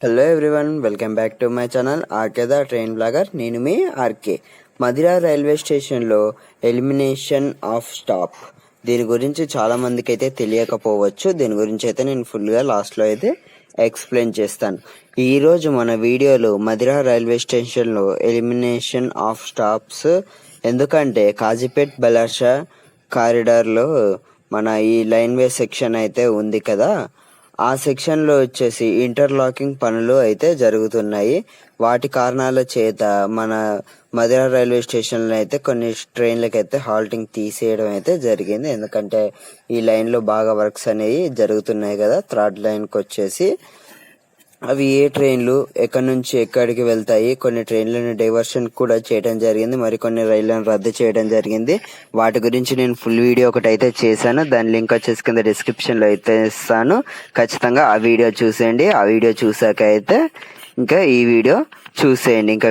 Hello everyone, welcome back to my channel RK the train blogger. నేను మీ RK. Madhira railway స్టేషన్లో elimination of stop దీని గురించి చాలా మందికి అయితే తెలియకపోవచ్చు. దీని గురించి అయితే నేను ఫుల్గా లాస్ట్లో అయితే ఎక్స్ప్లెయిన్ చేస్తాను. ఈరోజు మన వీడియోలో మదిరా రైల్వే స్టేషన్లో ఎలిమినేషన్ ఆఫ్ స్టాప్స్, ఎందుకంటే కాజీపేట్ బెలార్షా కారిడార్లో మన ఈ లైన్వే సెక్షన్ అయితే ఉంది కదా, ఆ సెక్షన్లో వచ్చేసి ఇంటర్లాకింగ్ పనులు అయితే జరుగుతున్నాయి. వాటి కారణాల చేత మన మదిరా రైల్వే స్టేషన్లో అయితే కొన్ని ట్రైన్లకి అయితే హాల్టింగ్ తీసేయడం అయితే జరిగింది. ఎందుకంటే ఈ లైన్లో బాగా వర్క్స్ అనేవి జరుగుతున్నాయి కదా. థర్డ్ లైన్కి వచ్చేసి అవి ఏ ట్రైన్లు ఎక్కడి నుంచి ఎక్కడికి వెళ్తాయి, కొన్ని ట్రైన్లను డైవర్షన్ కూడా చేయడం జరిగింది, మరికొన్ని రైళ్లను రద్దు చేయడం జరిగింది. వాటి గురించి నేను ఫుల్ వీడియో ఒకటి అయితే చేశాను. దాని లింక్ వచ్చేసి కింద డిస్క్రిప్షన్లో అయితే ఇస్తాను. ఖచ్చితంగా ఆ వీడియో చూసేయండి. ఆ వీడియో చూసాక అయితే ఇంకా ఈ వీడియో చూసేయండి. ఇంకా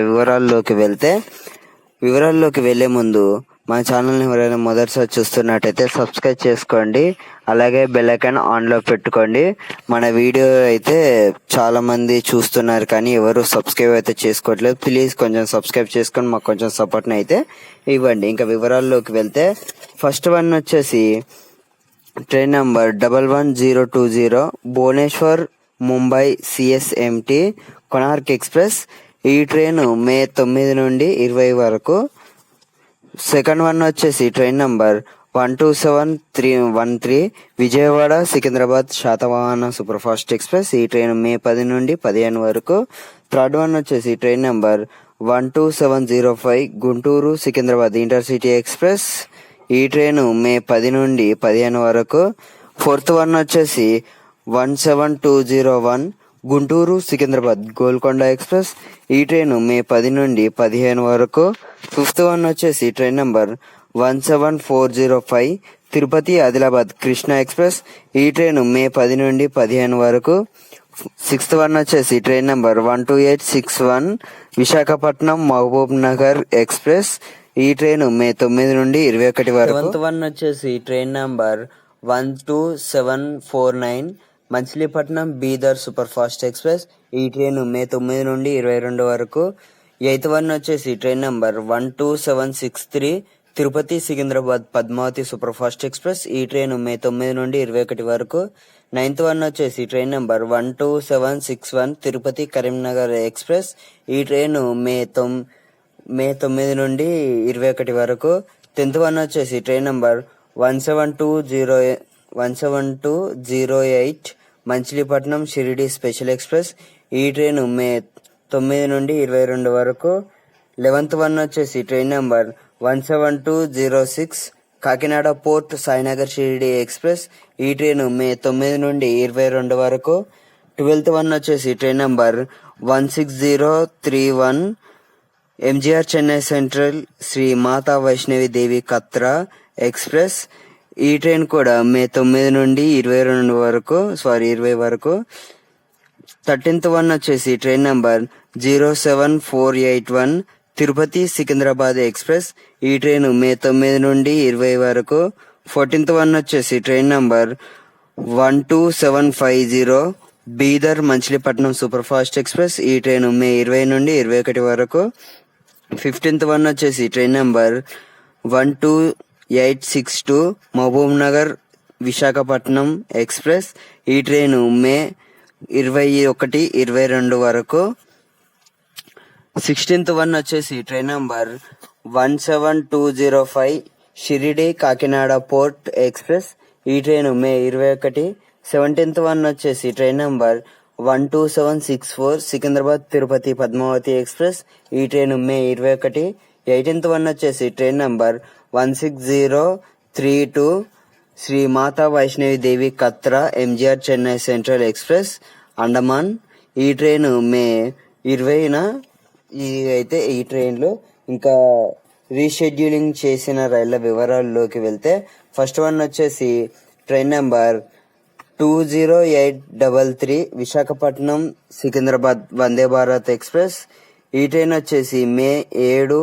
వివరాల్లోకి వెళ్ళే ముందు మా ఛానల్ని ఎవరైనా మొదటిసారి చూస్తున్నట్టయితే సబ్స్క్రైబ్ చేసుకోండి. అలాగే బెల్ ఐకాన్ ఆన్లో పెట్టుకోండి. మన వీడియో అయితే చాలా మంది చూస్తున్నారు కానీ ఎవరు సబ్స్క్రైబ్ అయితే చేసుకోవట్లేదు. ప్లీజ్ కొంచెం సబ్స్క్రైబ్ చేసుకొని మాకు కొంచెం సపోర్ట్ని అయితే ఇవ్వండి. ఇంకా వివరాల్లోకి వెళ్తే ఫస్ట్ వన్ వచ్చేసి train number 11020 Bhubaneswar Mumbai CSMT Konark express. ఈ ట్రైన్ మే 9 నుండి 20 వరకు. సెకండ్ వన్ వచ్చేసి train number 12713 Vijayawada Secunderabad Satavahana super fast express. ఈ ట్రైన్ మే 10 నుండి 15 వరకు. థర్డ్ వన్ వచ్చేసి train number 12705 Guntur Secunderabad intercity express. ఈ ట్రైన్ మే 10 నుండి 15 వరకు. ఫోర్త్ వన్ వచ్చేసి 17201 గుంటూరు సికింద్రాబాద్ గోల్కొండ ఎక్స్ప్రెస్. ఈ ట్రైన్ మే 10 నుండి 15 వరకు. ఫిఫ్త్ వన్ వచ్చేసి train number 17405 Tirupati Adilabad Krishna express. ఈ ట్రైన్ మే 10 నుండి 15 వరకు. సిక్స్త్ వన్ వచ్చేసి train number 12861 Visakhapatnam Mahbubnagar express. ఈ ట్రైన్ మే 9 నుండి 21 వరకు. సెవెంత్ వన్ వచ్చేసి train number 12749 Machilipatnam Bidar super fast express. ఈ ట్రైన్ మే 9 నుండి 22 వరకు. ఎయిత్ వన్ వచ్చేసి train number 12763 Tirupati Secunderabad Padmavati super fast express. ఈ ట్రైన్ మే 9 నుండి 21 వరకు. నైన్త్ వన్ వచ్చేసి train number 12761 Tirupati Karimnagar express. ఈ ట్రైన్ మే 9 నుండి 21 వరకు. 10th వన్ వచ్చేసి train number 17208 Machilipatnam Shirdi special express. ఈ ట్రైన్ మే 9 నుండి 22 వరకు. 11th వన్ వచ్చేసి train number 17206 Kakinada port Sainagar Shirdi express. ఈ ట్రైన్ మే 9 నుండి 22 వరకు. 12th వన్ వచ్చేసి train number 16031 MGR Chennai Central Shri Mata Vaishnavi Devi Katra express. ఈ ట్రైన్ కూడా మే 9 నుండి 20 వరకు. 13th వన్ వచ్చేసి train number 07481 Tirupati Secunderabad express. ఈ ట్రైన్ మే 9 నుండి 20 వరకు. 14th వన్ వచ్చేసి train number 12750 Bidar Machilipatnam super fast express. ఈ ట్రైన్ మే 20 నుండి 21 వరకు. 15th వన్ వచ్చేసి train number 12862 Mahbubnagar Visakhapatnam express. ఈ ట్రైన్ మే 21, 22 వరకు. 16th వన్ వచ్చేసి train number 17205 Shirdi Kakinada port express. ఈ ట్రైన్ మే 21. 17th వన్ వచ్చేసి train number 12764 Secunderabad Tirupati Padmavati express. ఈ ట్రైన్ మే 21. 18th వన్ వచ్చేసి train number 16032 Shri Mata Vaishnavi Devi Katra MGR Chennai Central express Andaman. ఈ ట్రైన్ మే 20న. అయితే ఈ ట్రైన్లు ఇంకా రీషెడ్యూలింగ్ చేసిన రైళ్ల వివరాల్లోకి వెళ్తే ఫస్ట్ వన్ వచ్చేసి train number 20833 Visakhapatnam Secunderabad Vande Bharat express. ఈ ట్రైన్ వచ్చేసి మే 7,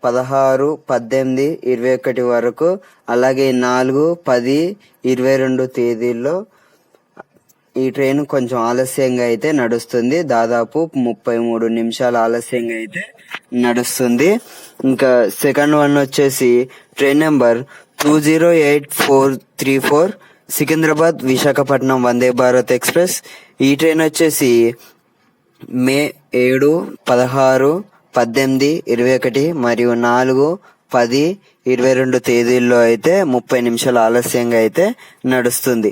16, 18, 21 వరకు. అలాగే 4, 10, 22 తేదీల్లో ఈ ట్రైన్ కొంచెం ఆలస్యంగా అయితే నడుస్తుంది. దాదాపు 33 నిమిషాలు ఆలస్యంగా అయితే నడుస్తుంది. ఇంకా సెకండ్ వన్ వచ్చేసి train number 208-434 Secunderabad Visakhapatnam Vande Bharat express. ఈ ట్రైన్ వచ్చేసి మే 7, 16, 18, 21 మరియు 4, 10, 22 తేదీల్లో అయితే 30 నిమిషాలు ఆలస్యంగా అయితే నడుస్తుంది.